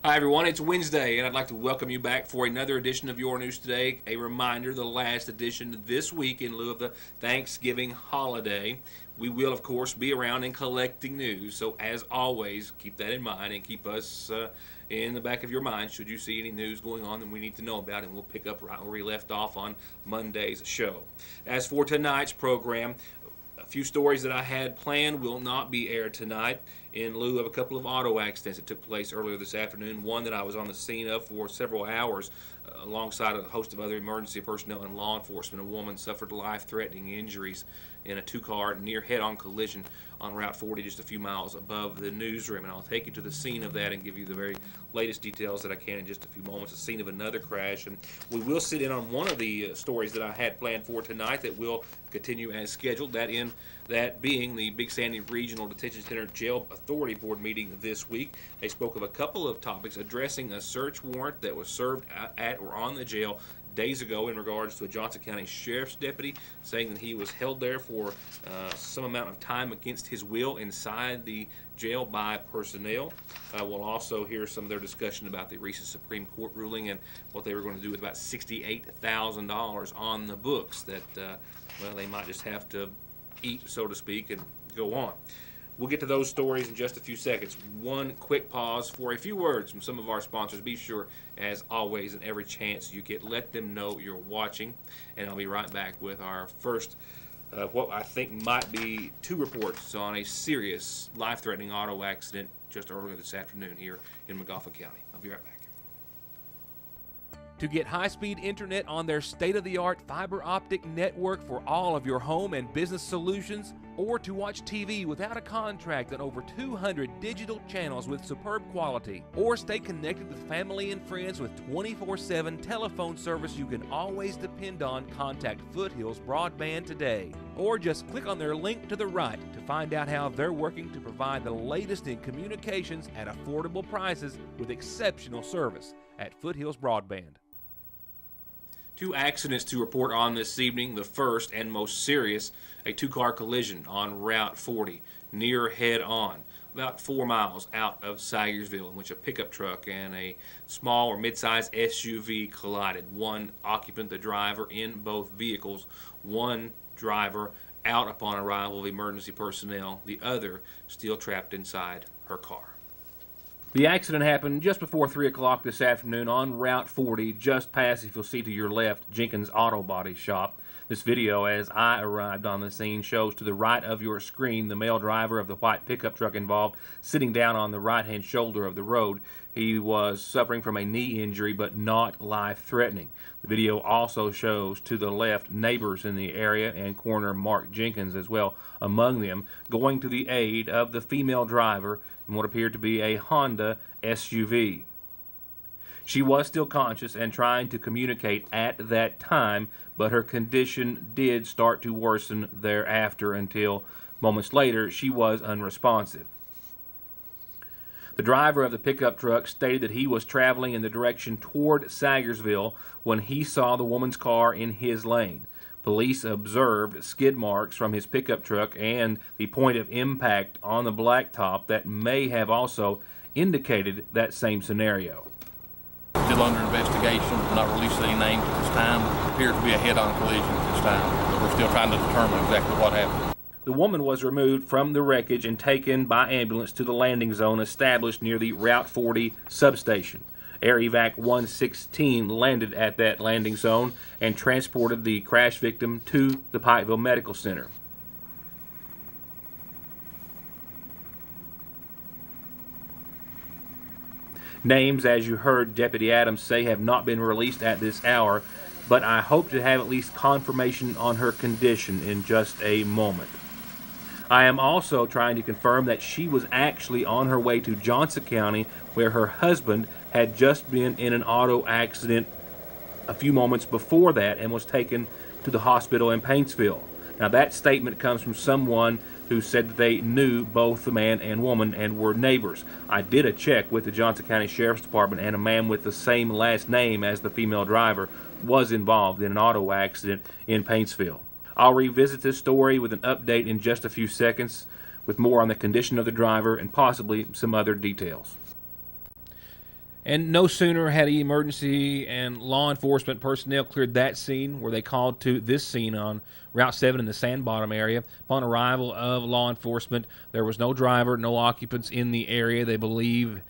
Hi everyone, it's Wednesday and I'd like to welcome you back for another edition of Your News Today. A reminder, the last edition this week in lieu of the Thanksgiving holiday. We will, of course, be around and collecting news, so as always, keep that in mind and keep us in the back of your mind should you see any news going on that we need to know about, and we'll pick up right where we left off on Monday's show. As for tonight's program, a few stories that I had planned will not be aired tonight in lieu of a couple of auto accidents that took place earlier this afternoon. One that I was on the scene of for several hours alongside a host of other emergency personnel and law enforcement. A woman suffered life-threatening injuries in a two-car near head-on collision on Route 40 just a few miles above the newsroom. And I'll take you to the scene of that and give you the very latest details that I can in just a few moments. The scene of another crash. And we will sit in on one of the stories that I had planned for tonight that will continue as scheduled. That being the Big Sandy Regional Detention Center Jail Authority Board meeting this week. They spoke of a couple of topics addressing a search warrant that was served at or on the jail days ago in regards to a Johnson County Sheriff's deputy, saying that he was held there for some amount of time against his will inside the jail by personnel. We'll also hear some of their discussion about the recent Supreme Court ruling and what they were going to do with about $68,000 on the books that, they might just have to eat, so to speak, and go on. We'll get to those stories in just a few seconds. One quick pause for a few words from some of our sponsors. Be sure, as always, and every chance you get, let them know you're watching. And I'll be right back with our first, what I think might be two reports on a serious, life-threatening auto accident just earlier this afternoon here in Magafa County. I'll be right back. To get high-speed internet on their state-of-the-art fiber optic network for all of your home and business solutions, or to watch TV without a contract on over 200 digital channels with superb quality, or stay connected with family and friends with 24/7 telephone service you can always depend on, contact Foothills Broadband today. Or just click on their link to the right to find out how they're working to provide the latest in communications at affordable prices with exceptional service at Foothills Broadband. Two accidents to report on this evening. The first and most serious, a two-car collision on Route 40 near head-on, about 4 miles out of Sayersville, in which a pickup truck and a small or mid-sized SUV collided. One occupant, the driver, in both vehicles. One driver out upon arrival of emergency personnel. The other still trapped inside her car. The accident happened just before 3 o'clock this afternoon on Route 40, just past, if you'll see to your left, Jenkins Auto Body Shop. This video, as I arrived on the scene, shows to the right of your screen the male driver of the white pickup truck involved sitting down on the right-hand shoulder of the road. He was suffering from a knee injury, but not life-threatening. The video also shows to the left neighbors in the area and coroner Mark Jenkins as well among them, going to the aid of the female driver in what appeared to be a Honda SUV. She was still conscious and trying to communicate at that time, but her condition did start to worsen thereafter until moments later she was unresponsive. The driver of the pickup truck stated that he was traveling in the direction toward Sayersville when he saw the woman's car in his lane. Police observed skid marks from his pickup truck and the point of impact on the blacktop that may have also indicated that same scenario. Still under investigation, not releasing any names at this time. It appears to be a head-on collision at this time, but we're still trying to determine exactly what happened. The woman was removed from the wreckage and taken by ambulance to the landing zone established near the Route 40 substation. Air Evac 116 landed at that landing zone and transported the crash victim to the Pikeville Medical Center. Names, as you heard Deputy Adams say, have not been released at this hour, but I hope to have at least confirmation on her condition in just a moment. I am also trying to confirm that she was actually on her way to Johnson County, where her husband had just been in an auto accident a few moments before that and was taken to the hospital in Paintsville. Now, that statement comes from someone who said that they knew both the man and woman and were neighbors. I did a check with the Johnson County Sheriff's Department, and a man with the same last name as the female driver was involved in an auto accident in Paintsville. I'll revisit this story with an update in just a few seconds with more on the condition of the driver and possibly some other details. And no sooner had emergency and law enforcement personnel cleared that scene, where they called to this scene on Route 7 in the Sandbottom area. Upon arrival of law enforcement, there was no driver, no occupants in the area. They believe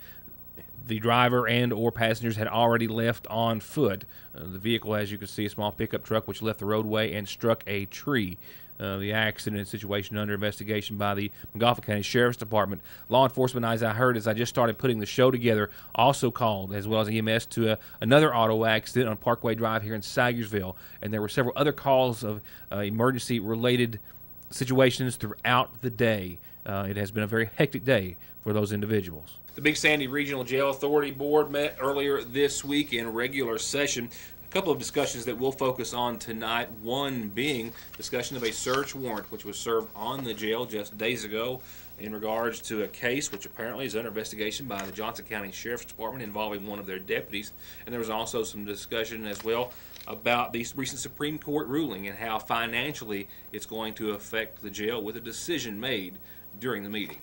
the driver and or passengers had already left on foot. The vehicle, as you can see, a small pickup truck which left the roadway and struck a tree. The accident and situation under investigation by the Montgomery County Sheriff's Department. Law enforcement, as I heard as I just started putting the show together, also called, as well as EMS, to another auto accident on Parkway Drive here in Sagersville. And there were several other calls of emergency-related situations throughout the day. It has been a very hectic day for those individuals. The Big Sandy Regional Jail Authority Board met earlier this week in regular session. A couple of discussions that we'll focus on tonight, one being discussion of a search warrant which was served on the jail just days ago in regards to a case which apparently is under investigation by the Johnson County Sheriff's Department involving one of their deputies. And there was also some discussion as well about the recent Supreme Court ruling and how financially it's going to affect the jail with a decision made during the meeting.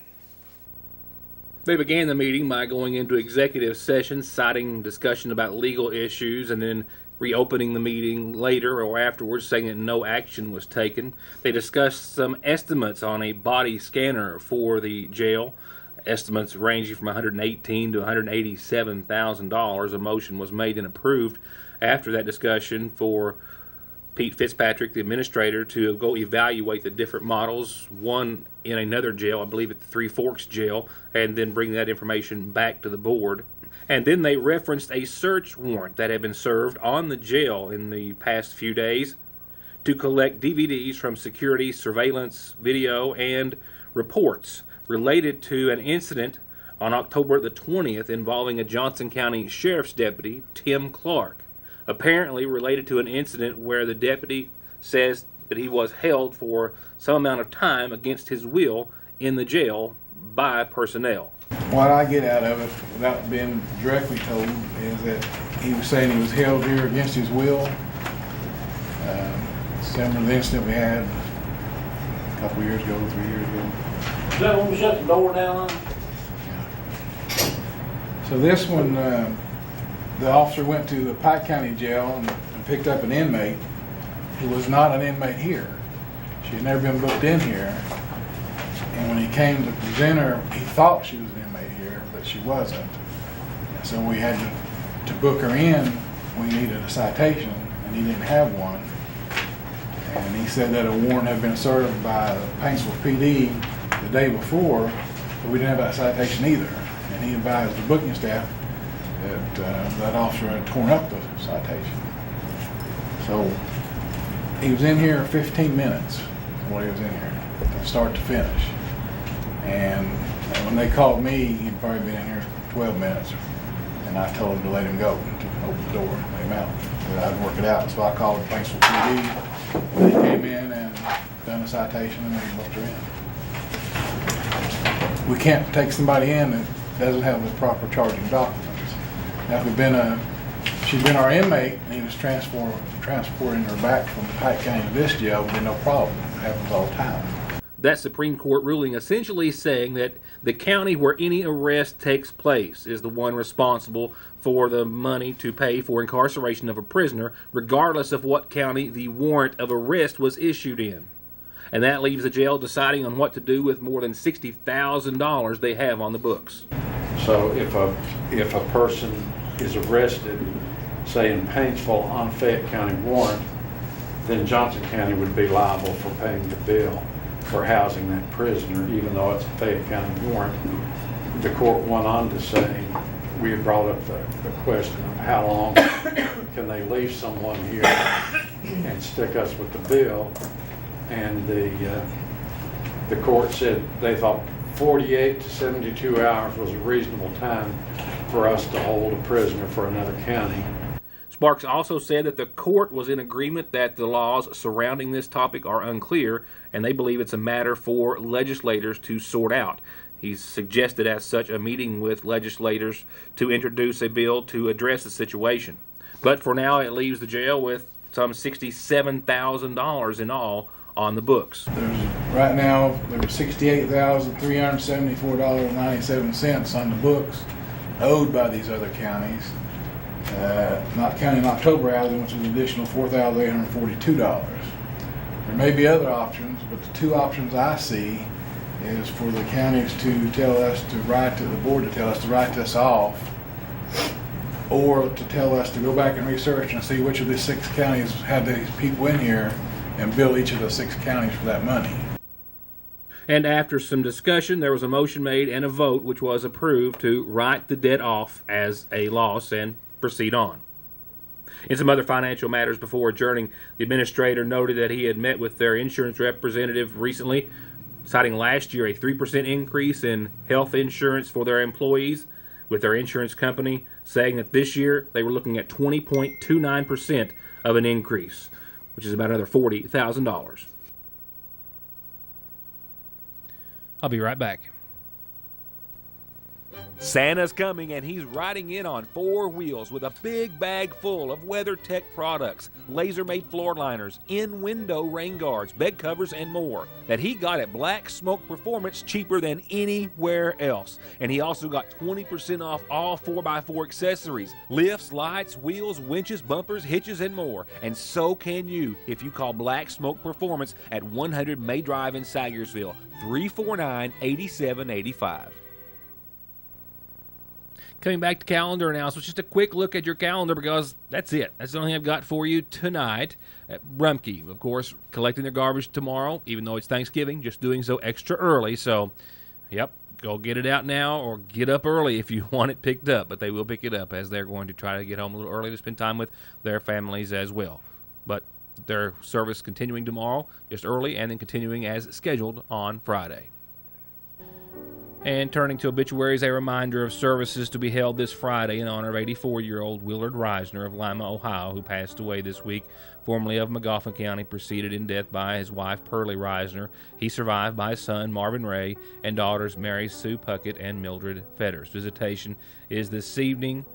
They began the meeting by going into executive session, citing discussion about legal issues, and then reopening the meeting later or afterwards, saying that no action was taken. They discussed some estimates on a body scanner for the jail, estimates ranging from $118,000 to $187,000. A motion was made and approved after that discussion for Pete Fitzpatrick, the administrator, to go evaluate the different models, one in another jail, I believe at the Three Forks jail, and then bring that information back to the board. And then they referenced a search warrant that had been served on the jail in the past few days to collect DVDs from security, surveillance, video, and reports related to an incident on October the 20th involving a Johnson County Sheriff's deputy, Tim Clark. Apparently related to an incident where the deputy says that he was held for some amount of time against his will in the jail by personnel. What I get out of it, without being directly told, is that he was saying he was held here against his will. Similar to the incident we had a couple years ago, 3 years ago. Is that when we shut the door down? Yeah. So this one, the officer went to the Pike County Jail and picked up an inmate who was not an inmate here. She had never been booked in here. And when he came to present her, he thought she was an inmate here, but she wasn't. So we had to book her in. We needed a citation, and he didn't have one. And he said that a warrant had been served by the Paintsville PD the day before, but we didn't have that citation either. And he advised the booking staff that that officer had torn up the citation. So he was in here 15 minutes while he was in here, from start to finish. And when they called me, he'd probably been in here 12 minutes. And I told him to let him go, to open the door and let him out. That I'd work it out. So I called the Paintsville PD. They came in and done a citation and they booked her in. We can't take somebody in that doesn't have the proper charging documents. Now, if she'd been our inmate and he was transporting her back from Pike County to this jail, would be no problem. It happens all the time. That Supreme Court ruling essentially saying that the county where any arrest takes place is the one responsible for the money to pay for incarceration of a prisoner, regardless of what county the warrant of arrest was issued in. And that leaves the jail deciding on what to do with more than $60,000 they have on the books. So if a person is arrested, say in Paintsville on Fayette County warrant, then Johnson County would be liable for paying the bill for housing that prisoner, even though it's a Fayette County warrant. The court went on to say, we had brought up the question of how long can they leave someone here and stick us with the bill, and the court said they thought 48 to 72 hours was a reasonable time for us to hold a prisoner for another county. Sparks also said that the court was in agreement that the laws surrounding this topic are unclear, and they believe it's a matter for legislators to sort out. He's suggested as such a meeting with legislators to introduce a bill to address the situation. But for now, it leaves the jail with some $67,000 in all on the books. Right now, there was $68,374.97 on the books. owed by these other counties, not counting October housing, which is an additional $4,842. There may be other options, but the two options I see is for the counties to tell us to write to the board, to tell us to write this off, or to tell us to go back and research and see which of these 6 counties had these people in here and bill each of the 6 counties for that money. And after some discussion, there was a motion made and a vote which was approved to write the debt off as a loss and proceed on. In some other financial matters before adjourning, the administrator noted that he had met with their insurance representative recently, citing last year a 3% increase in health insurance for their employees, with their insurance company saying that this year they were looking at 20.29% of an increase, which is about another $40,000. I'll be right back. Santa's coming, and he's riding in on 4 wheels with a big bag full of WeatherTech products, laser-made floor liners, in-window rain guards, bed covers, and more that he got at Black Smoke Performance cheaper than anywhere else. And he also got 20% off all 4x4 accessories, lifts, lights, wheels, winches, bumpers, hitches, and more. And so can you if you call Black Smoke Performance at 100 May Drive in Sayersville, 349-8785. Coming back to calendar announcements, just a quick look at your calendar because that's it. That's the only thing I've got for you tonight. Rumpke, of course, collecting their garbage tomorrow, even though it's Thanksgiving, just doing so extra early. So, yep, go get it out now or get up early if you want it picked up. But they will pick it up as they're going to try to get home a little early to spend time with their families as well. But their service continuing tomorrow, just early, and then continuing as scheduled on Friday. And turning to obituaries, a reminder of services to be held this Friday in honor of 84-year-old Willard Reisner of Lima, Ohio, who passed away this week, formerly of Magoffin County, preceded in death by his wife, Pearlie Reisner. He survived by his son, Marvin Ray, and daughters, Mary Sue Puckett and Mildred Fetters. Visitation is this evening,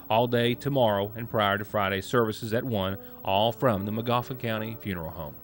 all day tomorrow, and prior to Friday's services at 1, all from the Magoffin County Funeral Home.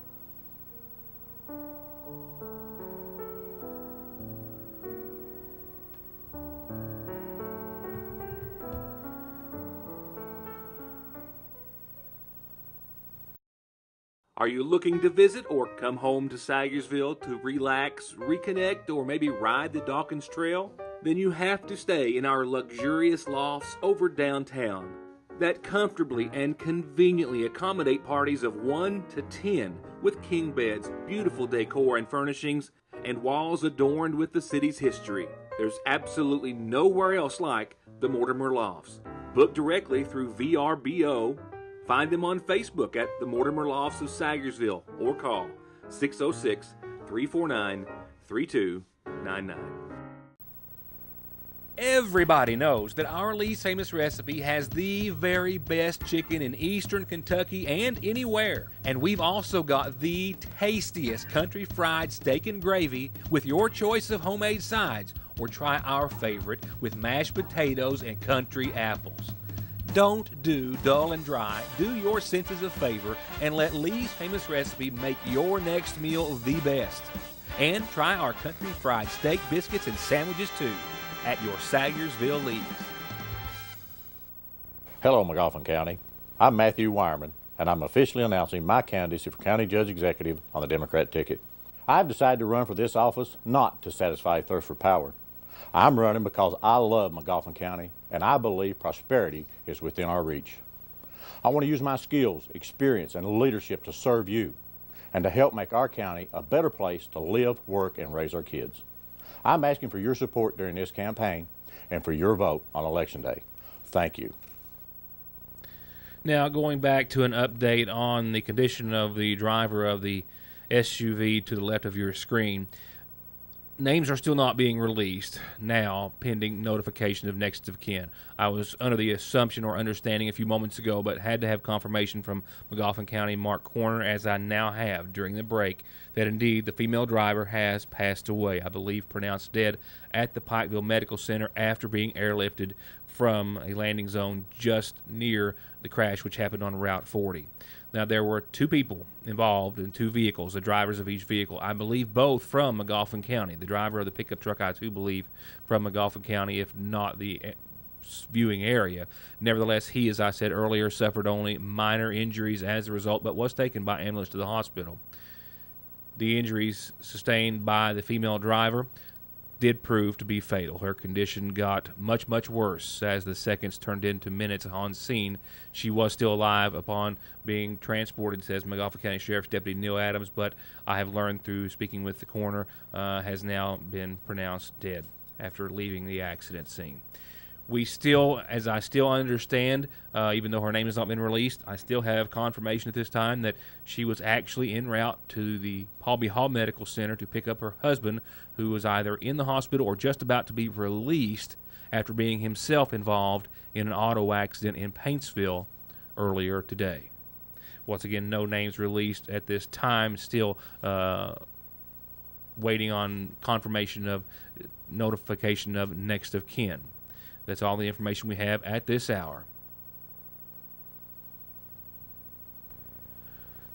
Are you looking to visit or come home to Sayersville to relax, reconnect, or maybe ride the Dawkins Trail? Then you have to stay in our luxurious lofts over downtown that comfortably and conveniently accommodate parties of 1 to 10 with king beds, beautiful decor and furnishings, and walls adorned with the city's history. There's absolutely nowhere else like the Mortimer Lofts. Book directly through VRBO. Find them on Facebook at the Mortimer Lofts of Sayersville or call 606-349-3299. Everybody knows that our Lee's Famous Recipe has the very best chicken in Eastern Kentucky and anywhere. And we've also got the tastiest country fried steak and gravy with your choice of homemade sides, or try our favorite with mashed potatoes and country apples. Don't do dull and dry. Do your senses a favor and let Lee's Famous Recipe make your next meal the best. And try our country fried steak, biscuits, and sandwiches too at your Sayersville Lee's. Hello, Magoffin County. I'm Matthew Wireman, and I'm officially announcing my candidacy for County Judge Executive on the Democrat ticket. I've decided to run for this office not to satisfy a thirst for power. I'm running because I love Magoffin County, and I believe prosperity is within our reach. I want to use my skills, experience, and leadership to serve you and to help make our county a better place to live, work, and raise our kids. I'm asking for your support during this campaign and for your vote on Election Day. Thank you. Now, going back to an update on the condition of the driver of the SUV to the left of your screen. Names are still not being released now, pending notification of next of kin. I was under the assumption or understanding a few moments ago, but had to have confirmation from Magoffin County Mark Corner, as I now have during the break, that indeed the female driver has passed away. I believe pronounced dead at the Pikeville Medical Center after being airlifted from a landing zone just near the crash, which happened on Route 40. Now, there were 2 people involved in 2 vehicles, the drivers of each vehicle. I believe both from Magoffin County. The driver of the pickup truck, I too believe, from Magoffin County, if not the viewing area. Nevertheless, he, as I said earlier, suffered only minor injuries as a result, but was taken by ambulance to the hospital. The injuries sustained by the female driver did prove to be fatal. Her condition got much, much worse as the seconds turned into minutes on scene. She was still alive upon being transported, says Montgomery County Sheriff's Deputy Neil Adams, but I have learned through speaking with the coroner, has now been pronounced dead after leaving the accident scene. We still, as I still understand, even though her name has not been released, I still have confirmation at this time that she was actually en route to the Palby Hall Medical Center to pick up her husband, who was either in the hospital or just about to be released after being himself involved in an auto accident in Paintsville earlier today. Once again, no names released at this time, still waiting on confirmation of notification of next of kin. That's all the information we have at this hour.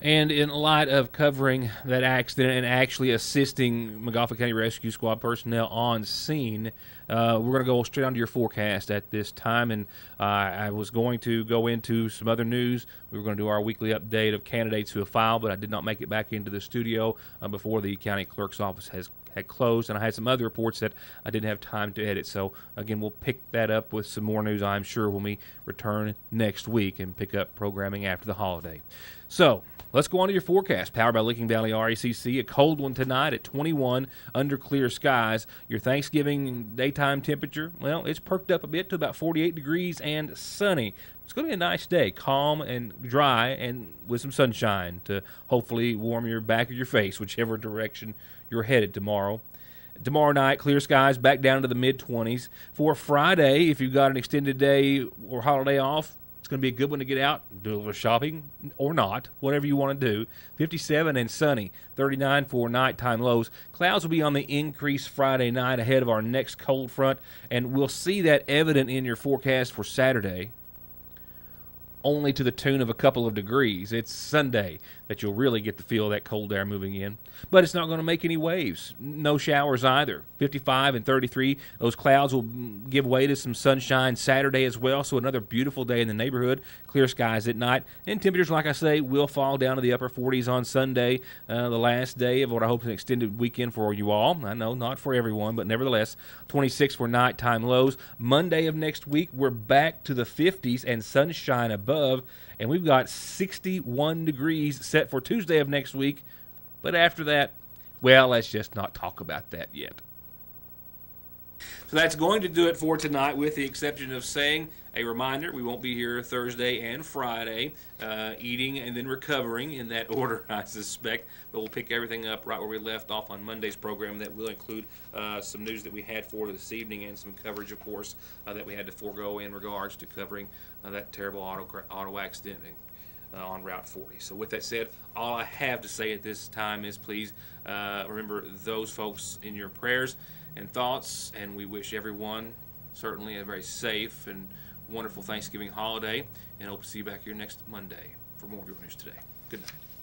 And in light of covering that accident and actually assisting Montgomery County Rescue Squad personnel on scene, we're going to go straight onto your forecast at this time. And I was going to go into some other news. We were going to do our weekly update of candidates who have filed, but I did not make it back into the studio before the county clerk's office had closed, and I had some other reports that I didn't have time to edit. So, again, we'll pick that up with some more news, I'm sure, when we return next week and pick up programming after the holiday. So, let's go on to your forecast. Powered by Licking Valley RECC. A cold one tonight at 21 under clear skies. Your Thanksgiving daytime temperature, well, it's perked up a bit to about 48 degrees and sunny. It's going to be a nice day, calm and dry and with some sunshine to hopefully warm your back or your face, whichever direction you're headed tomorrow. Tomorrow night, clear skies, back down to the mid-20s. For Friday, if you've got an extended day or holiday off, it's going to be a good one to get out, do a little shopping, or not, whatever you want to do. 57 and sunny, 39 for nighttime lows. Clouds will be on the increase Friday night ahead of our next cold front, and we'll see that evident in your forecast for Saturday, only to the tune of a couple of degrees. It's Sunday that you'll really get the feel of that cold air moving in. But it's not going to make any waves. No showers either. 55 and 33. Those clouds will give way to some sunshine Saturday as well, so another beautiful day in the neighborhood. Clear skies at night. And temperatures, like I say, will fall down to the upper 40s on Sunday, the last day of what I hope is an extended weekend for you all. I know, not for everyone, but nevertheless, 26 for nighttime lows. Monday of next week, we're back to the 50s and sunshine above, and we've got 61 degrees set for Tuesday of next week. But after that, well, let's just not talk about that yet. So that's going to do it for tonight, with the exception of saying a reminder, we won't be here Thursday and Friday, eating and then recovering in that order, I suspect. But we'll pick everything up right where we left off on Monday's program. That will include some news that we had for this evening and some coverage, of course, that we had to forego in regards to covering that terrible auto accident on Route 40. So with that said, all I have to say at this time is please remember those folks in your prayers and thoughts, and we wish everyone certainly a very safe and wonderful Thanksgiving holiday, and hope to see you back here next Monday for more of your news today. Good night.